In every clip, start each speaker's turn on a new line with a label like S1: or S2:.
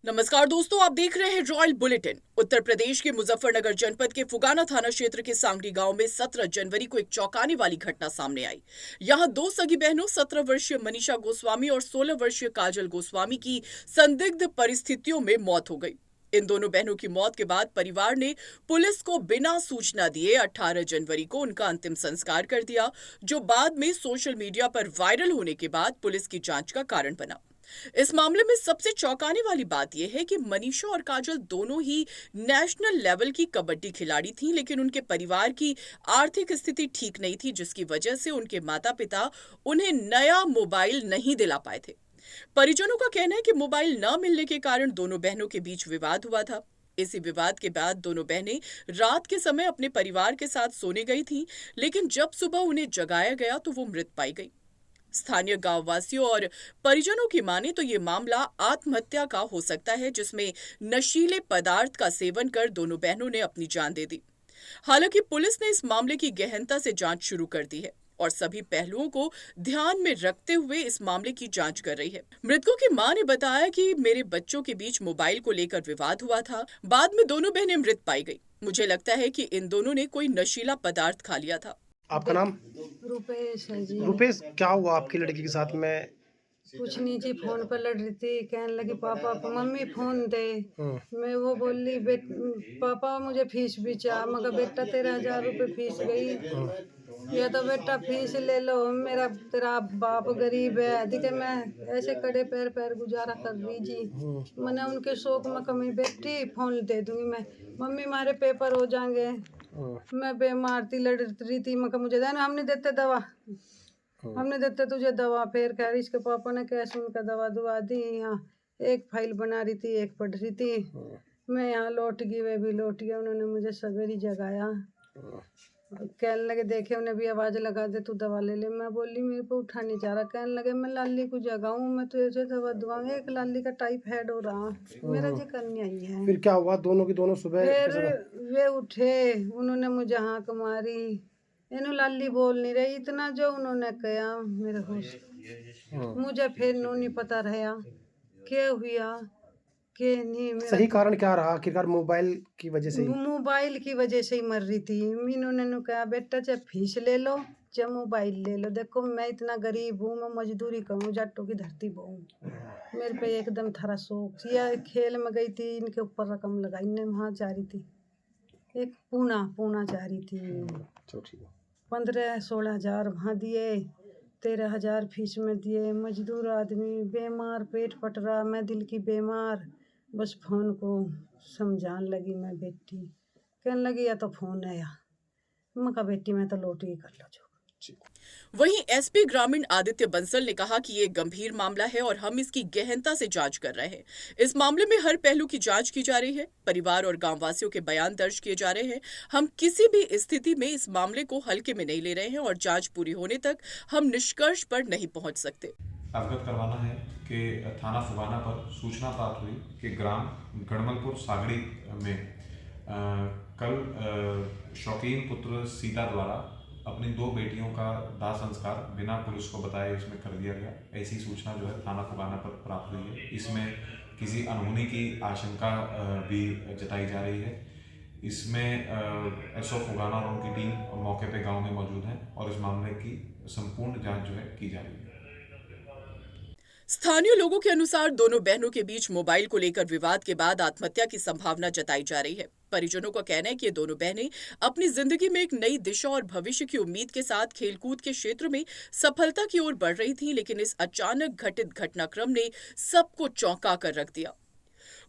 S1: नमस्कार दोस्तों, आप देख रहे हैं रॉयल बुलेटिन। उत्तर प्रदेश के मुजफ्फरनगर जनपद के फुगाना थाना क्षेत्र के सांगरी गांव में 17 जनवरी को एक चौंकाने वाली घटना सामने आई। यहां दो सगी बहनों 17 वर्षीय मनीषा गोस्वामी और 16 वर्षीय काजल गोस्वामी की संदिग्ध परिस्थितियों में मौत हो गई। इन दोनों बहनों की मौत के बाद परिवार ने पुलिस को बिना सूचना दिए 18 जनवरी को उनका अंतिम संस्कार कर दिया, जो बाद में सोशल मीडिया पर वायरल होने के बाद पुलिस की जांच का कारण बना। इस मामले में सबसे चौंकाने वाली बात यह है कि मनीषा और काजल दोनों ही नेशनल लेवल की कबड्डी खिलाड़ी थीं, लेकिन उनके परिवार की आर्थिक स्थिति ठीक नहीं थी, जिसकी वजह से उनके माता पिता उन्हें नया मोबाइल नहीं दिला पाए थे। परिजनों का कहना है कि मोबाइल न मिलने के कारण दोनों बहनों के बीच विवाद हुआ था। इसी विवाद के बाद दोनों बहनें रात के समय अपने परिवार के साथ सोने गई थीं, लेकिन जब सुबह उन्हें जगाया गया तो वो मृत पाई गई। स्थानीय गांव वासियों और परिजनों की माने तो ये मामला आत्महत्या का हो सकता है, जिसमें नशीले पदार्थ का सेवन कर दोनों बहनों ने अपनी जान दे दी। हालांकि पुलिस ने इस मामले की गहनता से जांच शुरू कर दी है और सभी पहलुओं को ध्यान में रखते हुए इस मामले की जांच कर रही है। मृतकों की मां ने बताया कि मेरे बच्चों के बीच मोबाइल को लेकर विवाद हुआ था, बाद में दोनों बहनें मृत पाई गई। मुझे लगता है कि इन दोनों ने कोई नशीला पदार्थ खा लिया था।
S2: आपका नाम?
S3: रुपेश है जी।
S2: रुपेश, क्या हुआ आपकी लड़की के साथ में?
S3: कुछ नहीं जी, फोन पर लड़ रही थी, कहने लगी पापा मम्मी फोन दे। मैं वो बोली पापा मुझे फीस भी चाह, मगर बेटा 13,000 रुपये फीस गई। या तो बेटा फीस ले लो, मेरा तेरा बाप गरीब है, दिखे मैं ऐसे कड़े पैर पैर गुजारा कर रही जी। मैंने उनके शौक में कमी बैठी, फोन दे दूंगी मैं, मम्मी हमारे पेपर हो जाएंगे। मैं बीमार थी, लड़ रही थी, मगर मुझे देना, हमने देते दवा, हमने देते तुझे दवा। फिर कह रही, इसके पापा ने कैश उनका दवा दुआ दी। यहाँ एक फाइल बना रही थी, एक पढ़ रही थी। मैं यहाँ लौट गई, वे भी लौट गया। उन्होंने मुझे सवेरे जगाया, कहने लगे देखे, उन्हें भी आवाज़ लगा दे तू दवा ले ले। मैं बोली मेरे को उठा नहीं जा रहा। कहने लगे मैं लाली को जगाऊँ, मैं तुझे दवा दुआऊंगी, एक लाली का टाइफाइड हो रहा, मेरा जी करनी आई है।
S2: फिर क्या हुआ? दोनों की दोनों सुबह
S3: फिर वे उठे, उन्होंने मुझे हाँक मारी, इन्हों लाली बोल नहीं रही, इतना जो उन्होंने कहा मेरे होश। मुझे फिर नो नहीं पता रहा क्या हुआ के नहीं।
S2: सही कारण क्या रहा आखिरकार? मोबाइल की वजह से?
S3: मोबाइल की वजह से ही मर रही थी। इन्होंने कहा बेटा चाहे फीस ले लो चाहे मोबाइल ले लो, देखो मैं इतना गरीब हूँ, मैं मजदूरी करूँ, जाटों की धरती बहु, मेरे पे एकदम थारा शौक। या खेल में गई थी, इनके ऊपर रकम लगाई, इन्हें वहाँ जा रही थी, एक पूना जा रही थी। 15-16 हज़ार वहाँ दिए, 13,000 फीस में दिए। मजदूर आदमी, बीमार, पेट फट रहा, मैं दिल की बीमार। बस फ़ोन को समझाने लगी मैं बेटी, कहने लगी या तो फ़ोन आया, मैं कहा बेटी मैं तो लौट ही कर लो जो।
S1: वहीं एसपी ग्रामीण आदित्य बंसल ने कहा कि ये गंभीर मामला है और हम इसकी गहनता से जांच कर रहे हैं। इस मामले में हर पहलू की जांच की जा रही है, परिवार और गांववासियों के बयान दर्ज किए जा रहे हैं। हम किसी भी स्थिति में इस मामले को हल्के में नहीं ले रहे हैं और जांच पूरी होने तक हम निष्कर्ष पर नहीं पहुंच सकते।
S4: अवगत करवाना है कि थाना फुगाना पर सूचना प्राप्त हुई कि ग्राम गढ़मलपुर सागड़ी में कल शौकीन पुत्र सीता द्वारा अपनी 2 बेटियों का दाह संस्कार बिना पुलिस को बताए इसमें कर दिया गया। ऐसी सूचना जो है थाना फुगाना पर प्राप्त हुई है। इसमें किसी अनहोनी की आशंका भी जताई जा रही है। इसमें एसओ फुगाना और उनकी टीम मौके पे गांव में मौजूद है और इस मामले की संपूर्ण जांच जो है की जा रही है।
S1: स्थानीय लोगों के अनुसार दोनों बहनों के बीच मोबाइल को लेकर विवाद के बाद आत्महत्या की संभावना जताई जा रही है। परिजनों का कहना है कि ये दोनों बहनें अपनी जिंदगी में एक नई दिशा और भविष्य की उम्मीद के साथ खेलकूद के क्षेत्र में सफलता की ओर बढ़ रही थीं, लेकिन इस अचानक घटित घटनाक्रम ने सबको चौंका कर रख दिया।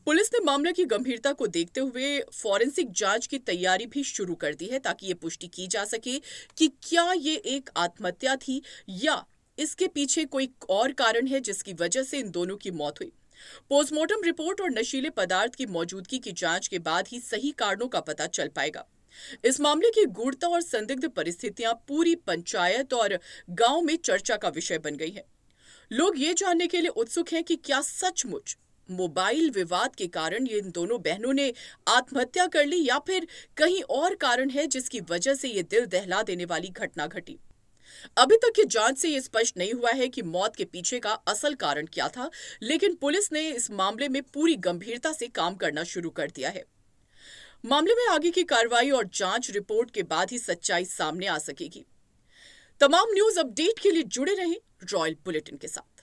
S1: पुलिस ने मामले की गंभीरता को देखते हुए फॉरेंसिक जांच की तैयारी भी शुरू कर दी है, ताकि ये पुष्टि की जा सके कि क्या ये एक आत्महत्या थी या इसके पीछे कोई और कारण है जिसकी वजह से इन दोनों की मौत हुई। पोस्टमार्टम रिपोर्ट और नशीले पदार्थ की मौजूदगी की जांच के बाद ही सही कारणों का पता चल पाएगा। इस मामले की गूढ़ता और संदिग्ध परिस्थितियां पूरी पंचायत और गांव में चर्चा का विषय बन गई हैं। लोग ये जानने के लिए उत्सुक हैं कि क्या सचमुच मोबाइल विवाद के कारण ये इन दोनों बहनों ने आत्महत्या कर ली या फिर कहीं और कारण है जिसकी वजह से ये दिल दहला देने वाली घटना घटी। अभी तक की जांच से ये स्पष्ट नहीं हुआ है कि मौत के पीछे का असल कारण क्या था, लेकिन पुलिस ने इस मामले में पूरी गंभीरता से काम करना शुरू कर दिया है। मामले में आगे की कार्रवाई और जांच रिपोर्ट के बाद ही सच्चाई सामने आ सकेगी। तमाम न्यूज अपडेट के लिए जुड़े रहें रॉयल बुलेटिन के साथ।